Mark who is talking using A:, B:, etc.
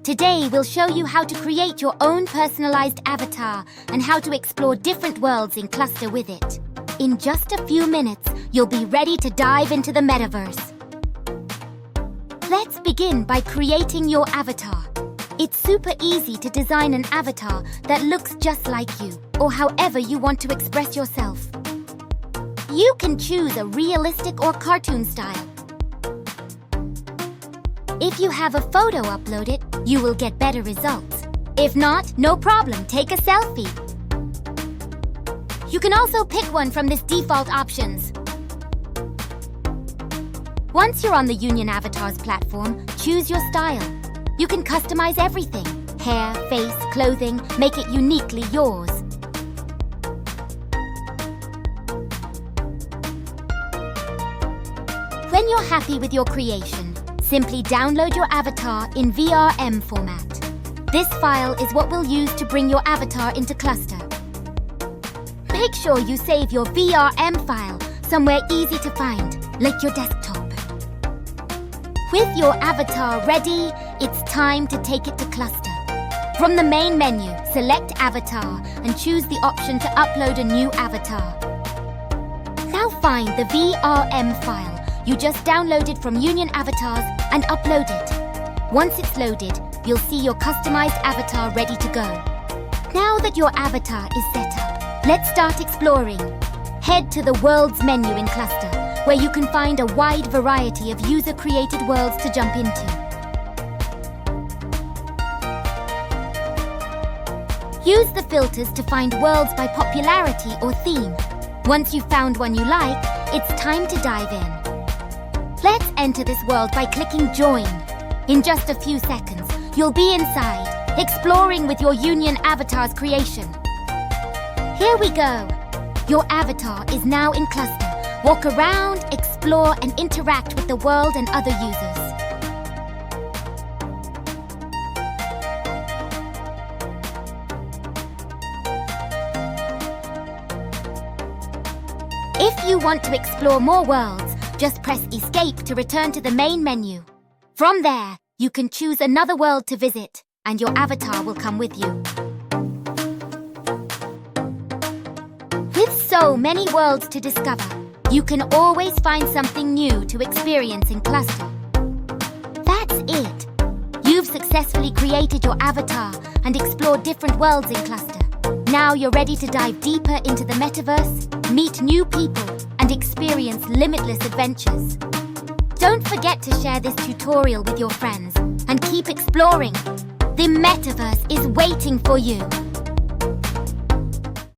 A: Today, we'll show you how to create your own personalized avatar and how to explore different worlds in Cluster with it. In just a few minutes, you'll be ready to dive into the metaverse. Let's begin by creating your avatar. It's super easy to design an avatar that looks just like you, or however you want to express yourself. You can choose a realistic or cartoon style. If you have a photo uploaded, you will get better results. If not, no problem, take a selfie. You can also pick one from this default options. Once you're on the Union Avatars platform, choose your style. You can customize everything: hair, face, clothing, make it uniquely yours. When you're happy with your creation, simply download your avatar in VRM format. This file is what we'll use to bring your avatar into Cluster. Make sure you save your VRM file somewhere easy to find, like your desktop. With your avatar ready, it's time to take it to Cluster. From the main menu, select Avatar and choose the option to upload a new avatar. Now find the VRM file you just downloaded from Union Avatars and upload it. Once it's loaded, you'll see your customized avatar ready to go. Now that your avatar is set up, let's start exploring. Head to the Worlds menu in Cluster, where you can find a wide variety of user-created worlds to jump into. Use the filters to find worlds by popularity or theme. Once you've found one you like, it's time to dive in. Let's enter this world by clicking Join. In just a few seconds, you'll be inside, exploring with your Union Avatars creation. Here we go. Your avatar is now in Cluster. Walk around, explore, and interact with the world and other users. If you want to explore more worlds, just press Escape to return to the main menu. From there, you can choose another world to visit, and your avatar will come with you. With so many worlds to discover, you can always find something new to experience in Cluster. That's it! You've successfully created your avatar and explored different worlds in Cluster. Now you're ready to dive deeper into the metaverse, meet new people, and experience limitless adventures. Don't forget to share this tutorial with your friends and keep exploring. The metaverse is waiting for you.